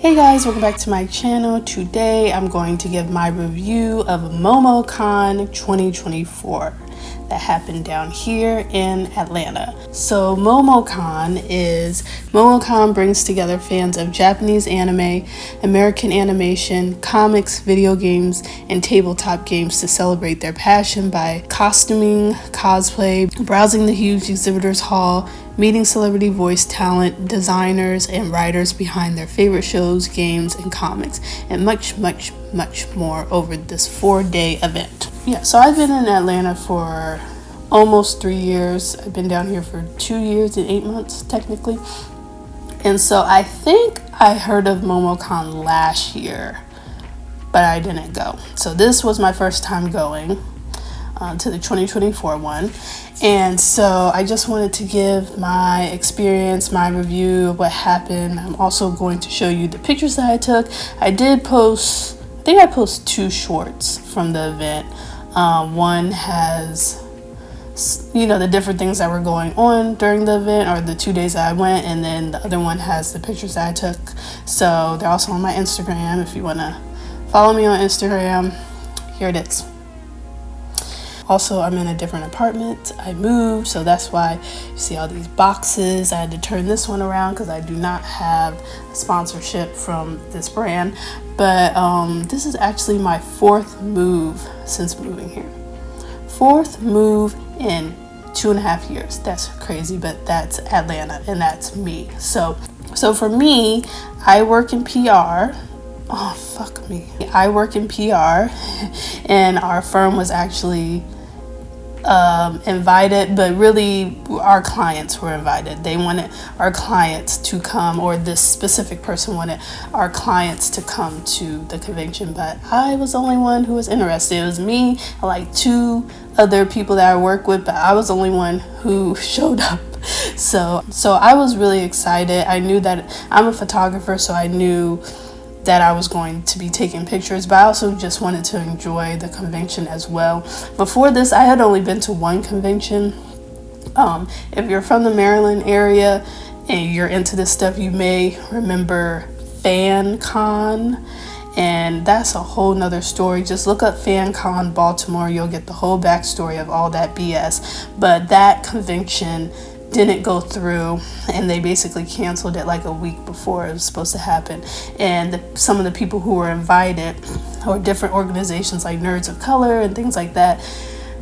Hey guys, welcome back to my channel. Today I'm going to give my review of MomoCon 2024 that happened down here in Atlanta. So MomoCon brings together fans of Japanese anime, American animation, comics, video games, and tabletop games to celebrate their passion by costuming, cosplay, browsing the huge exhibitors hall, meeting celebrity voice talent, designers, and writers behind their favorite shows, games, and comics, and much more over this 4-day event. Yeah, so I've been in Atlanta for almost 3 years. I've been down here for 2 years and 8 months, technically. And so I think I heard of MomoCon last year, but I didn't go. So this was my first time going to the 2024 one. And so I just wanted to give my experience, my review of what happened. I'm also going to show you the pictures that I took. I think I posted 2 shorts from the event. One has, the different things that were going on during the event, or the 2 days that I went, and then the other one has the pictures that I took. So they're also on my Instagram. If you want to follow me on Instagram, here it is. Also, I'm in a different apartment. I moved, so that's why you see all these boxes. I had to turn this one around because I do not have a sponsorship from this brand. But this is actually my 4th move since moving here. 4th move in 2.5 years. That's crazy, but that's Atlanta and that's me. So for me, I work in PR. Oh, fuck me. I work in PR, and our firm was actually invited, but really our clients were invited. They wanted our clients to come, or this specific person wanted our clients to come to the convention, but I was the only one who was interested. It was me and like 2 other people that I work with, but I was the only one who showed up. So I was really excited. I knew that I'm a photographer, so I knew that I was going to be taking pictures, but I also just wanted to enjoy the convention as well. Before this, I had only been to 1 convention. If you're from the Maryland area and you're into this stuff, you may remember FanCon, and that's a whole nother story. Just look up FanCon Baltimore, you'll get the whole backstory of all that BS. But that convention didn't go through, and they basically canceled it like a week before it was supposed to happen. And some of the people who were invited, or different organizations like Nerds of Color and things like that,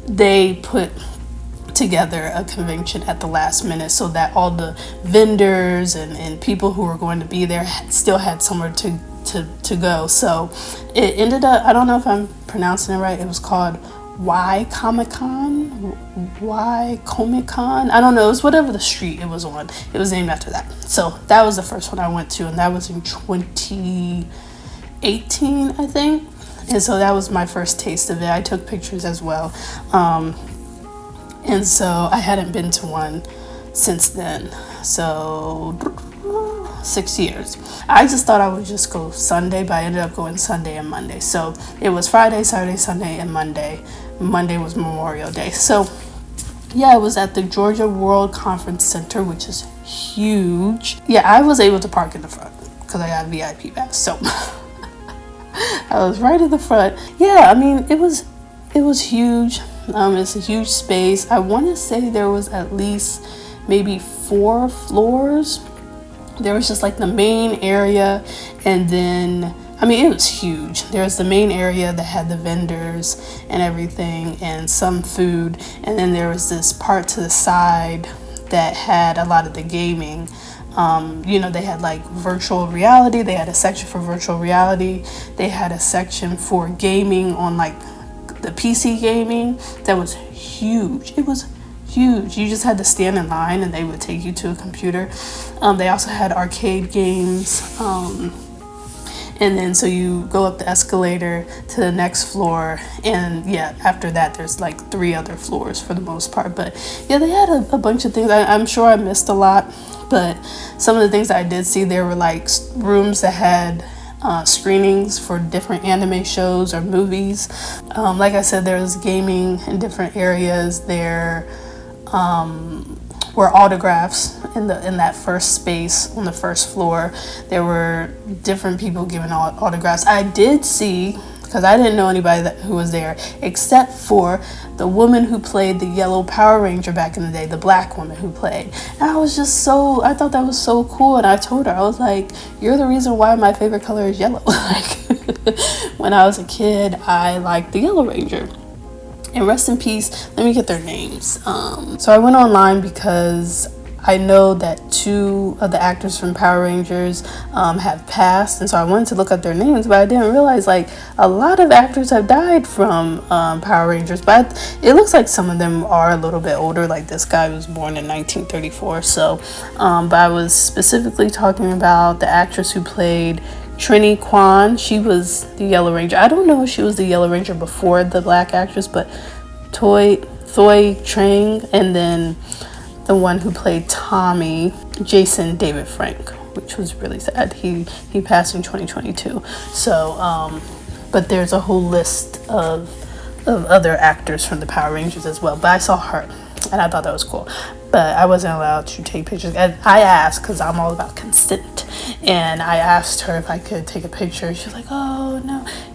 they put together a convention at the last minute so that all the vendors and people who were going to be there still had somewhere to go. So it ended up, I don't know if I'm pronouncing it right, it was called Comic-Con. I don't know, it was whatever the street it was on. It was named after that. So that was the first one I went to, and that was in 2018, I think. And so that was my first taste of it. I took pictures as well. And so I hadn't been to one since then. So 6 years. I just thought I would just go Sunday, but I ended up going Sunday and Monday. So it was Friday, Saturday, Sunday, and Monday. Monday was Memorial Day. So yeah, it was at the Georgia World Conference Center, which is huge. Yeah, I was able to park in the front because I got VIP pass. So I was right in the front. Yeah, I mean, it was huge. It's a huge space. I want to say there was at least maybe 4 floors. There was just like the main area, and then, I mean, it was huge. There's the main area that had the vendors and everything and some food, and then there was this part to the side that had a lot of the gaming. They had like virtual reality. They had a section for virtual reality. They had a section for gaming on like the PC gaming that was huge. It was huge. You just had to stand in line and they would take you to a computer. They also had arcade games. And then so you go up the escalator to the next floor, and yeah, after that there's like 3 other floors for the most part. But yeah, they had a bunch of things. I'm sure I missed a lot, but some of the things that I did see, there were like rooms that had screenings for different anime shows or movies. Like I said, there was gaming in different areas there. were autographs in that first space on the first floor. There were different people giving autographs. I did see, because I didn't know anybody who was there except for the woman who played the yellow Power Ranger back in the day, the black woman who played. And I thought that was so cool. And I told her, I was like, you're the reason why my favorite color is yellow. Like, when I was a kid, I liked the Yellow Ranger. And rest in peace, let me get their names. So I went online because I know that 2 of the actors from Power Rangers have passed, and so I wanted to look up their names, but I didn't realize like a lot of actors have died from Power Rangers, but it looks like some of them are a little bit older. Like this guy was born in 1934, so but I was specifically talking about the actress who played Trini Kwan. She was the Yellow Ranger. I don't know if she was the Yellow Ranger before the black actress, but Thoi Trang, and then the one who played Tommy, Jason David Frank, which was really sad. He passed in 2022. So, but there's a whole list of other actors from the Power Rangers as well. But I saw her, and I thought that was cool. But I wasn't allowed to take pictures. And I asked, because I'm all about consent, and I asked her if I could take a picture. She was like, "Oh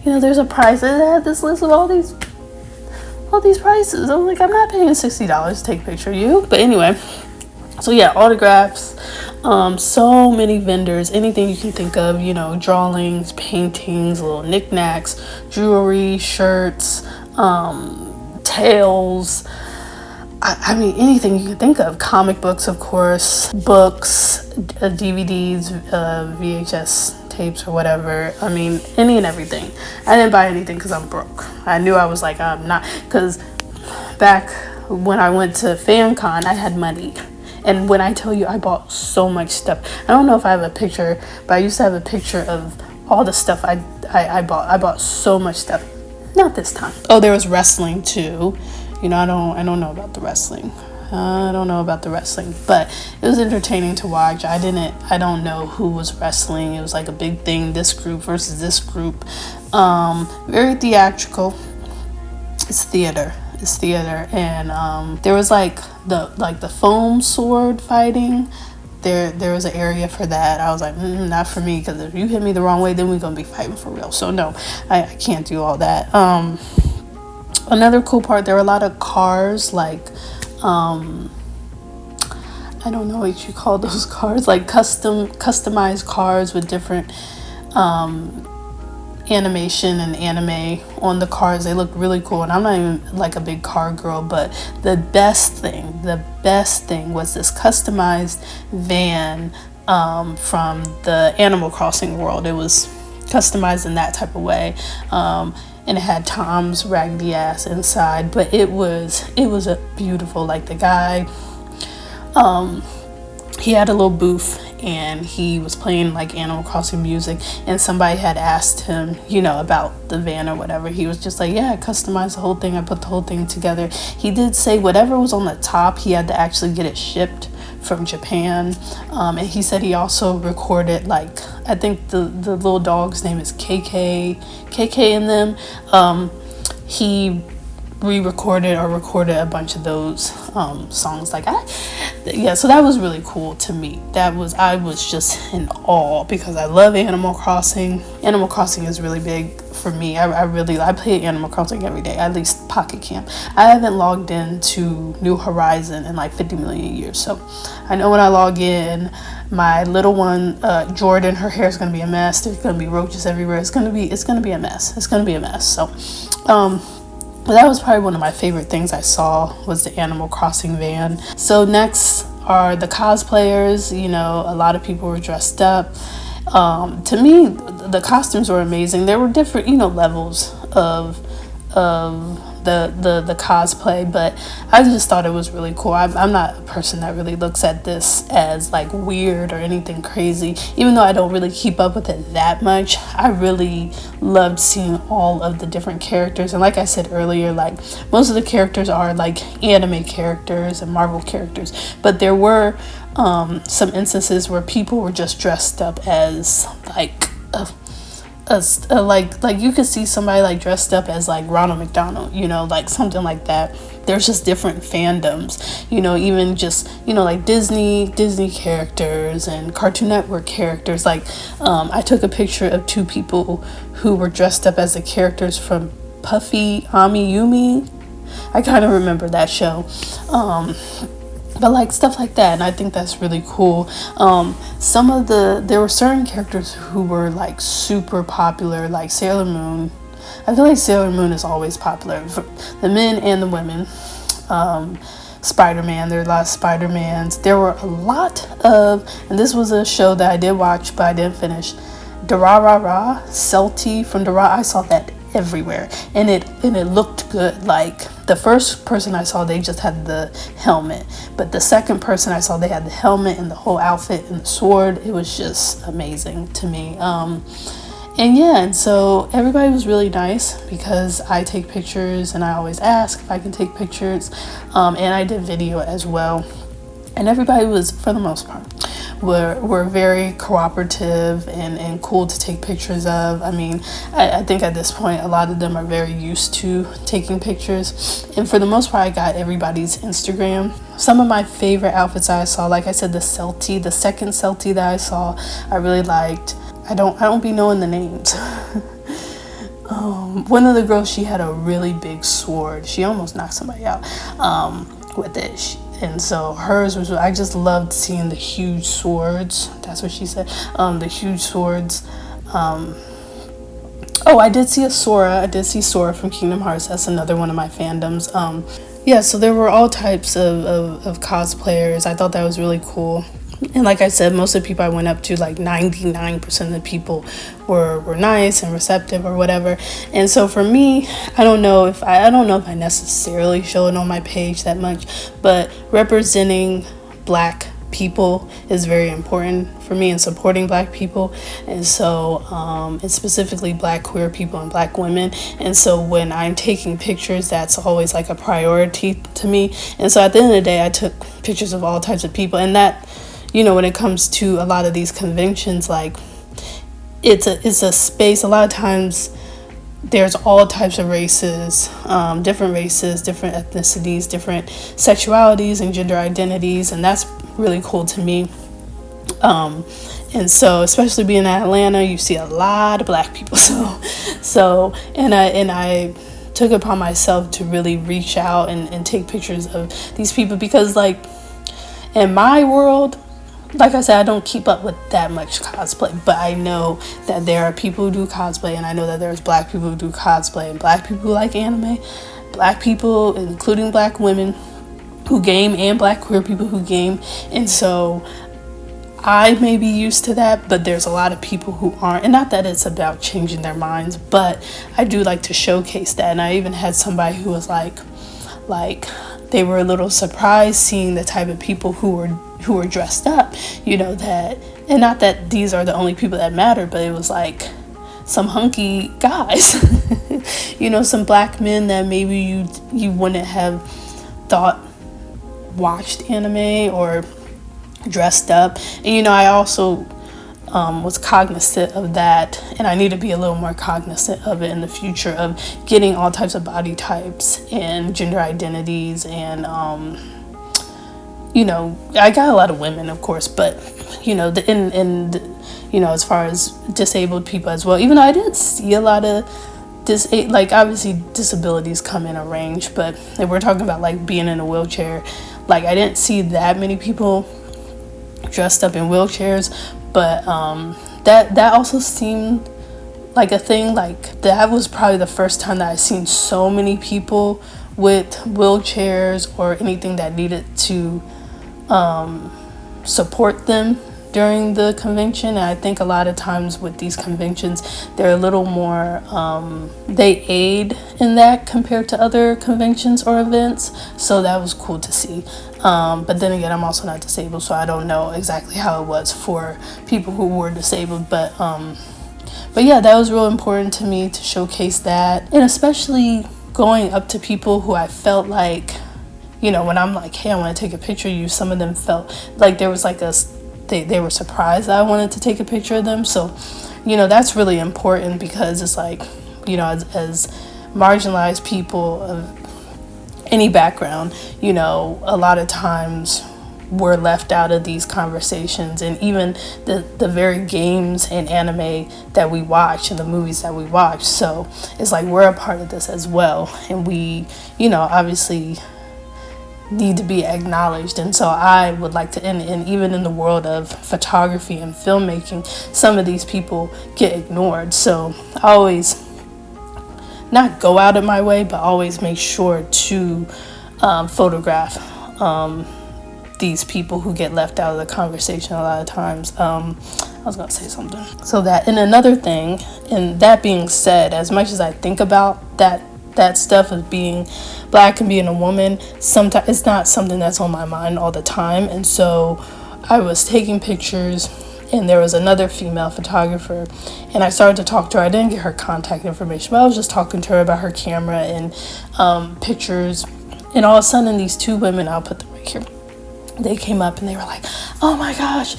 no, there's a price." And I had this list of all these prices. I was like, I'm not paying $60 to take a picture of you. But anyway, so yeah, autographs, so many vendors, anything you can think of, drawings, paintings, little knickknacks, jewelry, shirts, tails. I mean, anything you can think of. Comic books, of course, books, DVDs, VHS tapes or whatever. I mean, any and everything. I didn't buy anything because I'm broke. I knew I was like, I'm not, because back when I went to FanCon, I had money. And when I tell you, I bought so much stuff. I don't know if I have a picture, but I used to have a picture of all the stuff I bought. I bought so much stuff. Not this time. Oh, there was wrestling too. I don't know about the wrestling. I don't know about the wrestling, but it was entertaining to watch. I don't know who was wrestling. It was like a big thing, this group versus this group. Very theatrical. It's theater. And there was like the foam sword fighting. There was an area for that. I was like, not for me, because if you hit me the wrong way, then we're gonna be fighting for real. So no, I can't do all that. Another cool part, there were a lot of cars, like I don't know what you call those cars, like customized cars with different animation and anime on the cars. They look really cool, and I'm not even like a big car girl, but the best thing was this customized van from the Animal Crossing world. It was customized in that type of way, and it had Tom's raggedy ass inside, but it was a beautiful, like the guy, he had a little booth and he was playing like Animal Crossing music, and somebody had asked him, about the van or whatever. He was just like, yeah, I customized the whole thing. I put the whole thing together. He did say whatever was on the top, he had to actually get it shipped from Japan. And he said he also recorded, like, I think the little dog's name is KK in them. He re-recorded or recorded a bunch of those songs. So that was really cool to me. I was just in awe, because I love Animal Crossing. Animal Crossing is really big for me. I play Animal Crossing every day, at least Pocket Camp. I haven't logged into New Horizon in like 50 million years, so I know when I log in, my little one, Jordan, her hair is gonna be a mess. There's gonna be roaches everywhere. It's gonna be a mess. So but that was probably one of my favorite things I saw, was the Animal Crossing van. So next are the cosplayers. A lot of people were dressed up. To me, the costumes were amazing. There were different, levels of the cosplay, but I just thought it was really cool. I'm not a person that really looks at this as like weird or anything crazy, even though I don't really keep up with it that much. I really loved seeing all of the different characters, and like I said earlier, like most of the characters are like anime characters and Marvel characters, but there were some instances where people were just dressed up as like like you could see somebody like dressed up as like Ronald McDonald, you know, like something like that. There's just different fandoms, you know, even just, you know, like Disney characters and Cartoon Network characters. Like I took a picture of two people who were dressed up as the characters from Puffy Ami Yumi. I kind of remember that show. But like stuff like that, and I think that's really cool. There were certain characters who were like super popular, like Sailor Moon. I feel like Sailor Moon is always popular for the men and the women. Spider-Man, there were a lot of Spider-Mans. There were a lot of, and this was a show that I did watch but I didn't finish, Durarara, Celty from Dora. I saw that everywhere, and it looked good. Like the first person I saw, they just had the helmet, but the second person I saw, they had the helmet and the whole outfit and the sword. It was just amazing to me. And yeah, and so everybody was really nice because I take pictures and I always ask if I can take pictures, and I did video as well, and everybody was, for the most part, were very cooperative and cool to take pictures of. I mean, I think at this point a lot of them are very used to taking pictures, and for the most part I got everybody's Instagram. Some of my favorite outfits I saw, like I said, the second Celty that I saw, I really liked. I don't be knowing the names. One of the girls, she had a really big sword. She almost knocked somebody out with it. And so hers was, I just loved seeing the huge swords. That's what she said. The huge swords. Oh, I did see Sora. I did see Sora from Kingdom Hearts. That's another one of my fandoms. Yeah, so there were all types of cosplayers. I thought that was really cool. And like I said, most of the people I went up to, like 99% of the people were nice and receptive or whatever. And so for me, I don't know if I necessarily show it on my page that much, but representing Black people is very important for me, and supporting Black people. And so and specifically Black queer people and Black women. And so when I'm taking pictures, that's always like a priority to me. And so at the end of the day, I took pictures of all types of people, and that, you know, when it comes to a lot of these conventions, like it's a space. A lot of times there's all types of races, different ethnicities, different sexualities and gender identities, and that's really cool to me. And so especially being in Atlanta, you see a lot of Black people. So and I took it upon myself to really reach out and take pictures of these people, because like in my world, like I said, I don't keep up with that much cosplay, but I know that there are people who do cosplay, and I know that there's Black people who do cosplay, and Black people who like anime, Black people, including Black women who game, and Black queer people who game. And so I may be used to that, but there's a lot of people who aren't. And not that it's about changing their minds, but I do like to showcase that. And I even had somebody who was like they were a little surprised seeing the type of people who were dressed up, you know, that, and not that these are the only people that matter, but it was like some hunky guys, you know, some Black men that maybe you wouldn't have thought watched anime or dressed up. And you know, I also was cognizant of that, and I need to be a little more cognizant of it in the future, of getting all types of body types and gender identities. And you know, I got a lot of women, of course, but you know, you know, as far as disabled people as well, even though I didn't see a lot of like obviously disabilities come in a range, but if we're talking about like being in a wheelchair, like I didn't see that many people dressed up in wheelchairs. But that also seemed like a thing. Like that was probably the first time that I've seen so many people with wheelchairs or anything that needed to support them during the convention. And I think a lot of times with these conventions, they're a little more, they aid in that compared to other conventions or events. So that was cool to see. But then again, I'm also not disabled, so I don't know exactly how it was for people who were disabled. But yeah, that was real important to me to showcase that. And especially going up to people who I felt like, you know, when I'm like, hey, I want to take a picture of you, some of them felt like there was like they were surprised that I wanted to take a picture of them. So you know, that's really important, because it's like, you know, as marginalized people of any background, you know, a lot of times we're left out of these conversations, and even the very games and anime that we watch and the movies that we watch. So it's like we're a part of this as well, and we, you know, obviously need to be acknowledged. And so I would like to, and even in the world of photography and filmmaking, some of these people get ignored. So I always not go out of my way, but always make sure to photograph these people who get left out of the conversation a lot of times. I was gonna say something. So that, and another thing, and that being said, as much as I think about that stuff of being Black and being a woman, sometimes it's not something that's on my mind all the time. And so I was taking pictures, and there was another female photographer, and I started to talk to her. I didn't get her contact information, but I was just talking to her about her camera and pictures. And all of a sudden, these two women, I'll put them right here, they came up and they were like, "Oh my gosh,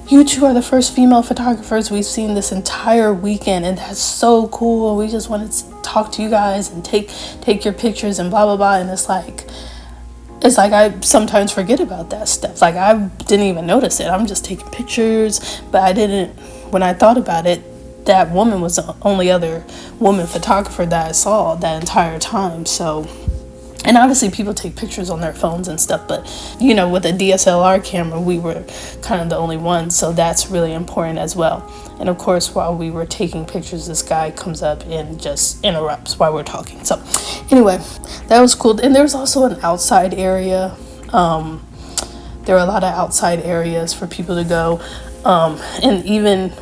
you two are the first female photographers we've seen this entire weekend, and that's so cool. We just wanted to talk to you guys and take your pictures and blah blah blah." And it's like I sometimes forget about that stuff. Like, I didn't even notice it. I'm just taking pictures, but I didn't, when I thought about it, that woman was the only other woman photographer that I saw that entire time. So, and obviously people take pictures on their phones and stuff, but you know, with a DSLR camera, we were kind of the only ones. So that's really important as well. And of course, while we were taking pictures, this guy comes up and just interrupts while we're talking. So anyway, that was cool. And there's also an outside area. There are a lot of outside areas for people to go. And even,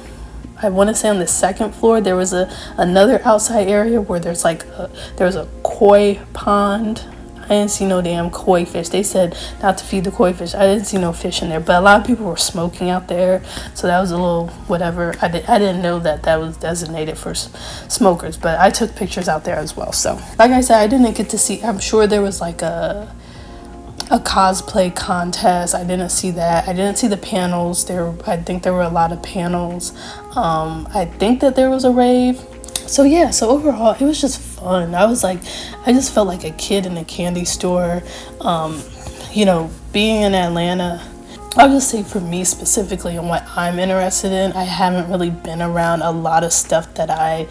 I want to say on the second floor, there was another outside area where there's a koi pond. I didn't see no damn koi fish. They said not to feed the koi fish. I didn't see no fish in there, but a lot of people were smoking out there. So that was a little whatever. I didn't know that was designated for smokers, but I took pictures out there as well. So like I said, I didn't get to see, I'm sure there was like a cosplay contest. I didn't see that. I didn't see the panels. I think there were a lot of panels. I think that there was a rave. So yeah, so overall it was just fun. I just felt like a kid in a candy store. You know, being in Atlanta, I'll just say for me specifically and what I'm interested in, I haven't really been around a lot of stuff that I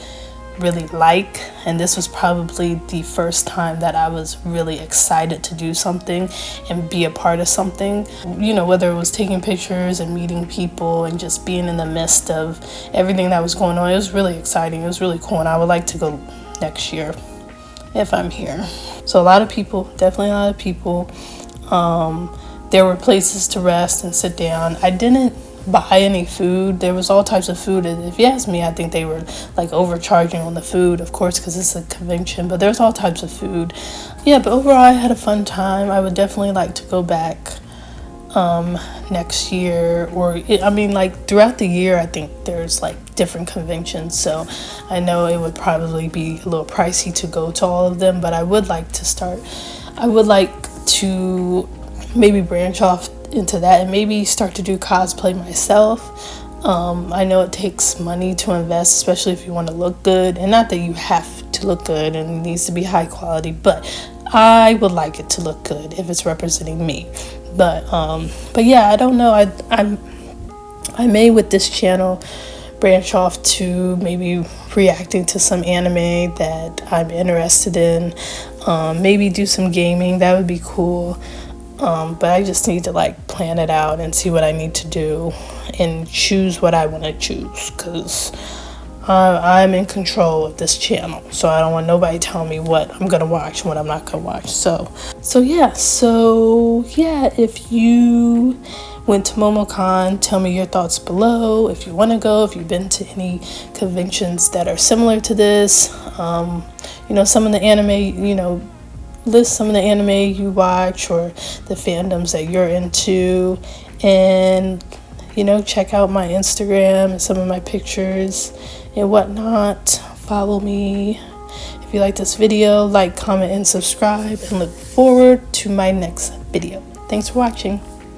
really like, and this was probably the first time that I was really excited to do something and be a part of something. You know, whether it was taking pictures and meeting people and just being in the midst of everything that was going on, it was really exciting. It was really cool, and I would like to go next year if I'm here. So definitely a lot of people. There were places to rest and sit down. I didn't buy any food. There was all types of food, and if you ask me, I think they were like overcharging on the food, of course, because it's a convention, but there's all types of food. Yeah, but overall I had a fun time. I would definitely like to go back next year, or like throughout the year. I think there's like different conventions, so I know it would probably be a little pricey to go to all of them, but I would like to maybe branch off into that and maybe start to do cosplay myself. I know it takes money to invest, especially if you want to look good, and not that you have to look good and it needs to be high quality, but I would like it to look good if it's representing me. But yeah, I don't know. I may with this channel branch off to maybe reacting to some anime that I'm interested in. Maybe do some gaming. That would be cool. But I just need to like plan it out and see what I need to do and choose what I want to choose, because I'm in control of this channel, so I don't want nobody telling me what I'm gonna watch and what I'm not gonna watch. So yeah, if you went to MomoCon, tell me your thoughts below. If you want to go, if you've been to any conventions that are similar to this, some of the anime, list some of the anime you watch or the fandoms that you're into, and check out my Instagram and some of my pictures and whatnot. Follow me. If you like this video, like, comment, and subscribe, and look forward to my next video. Thanks for watching.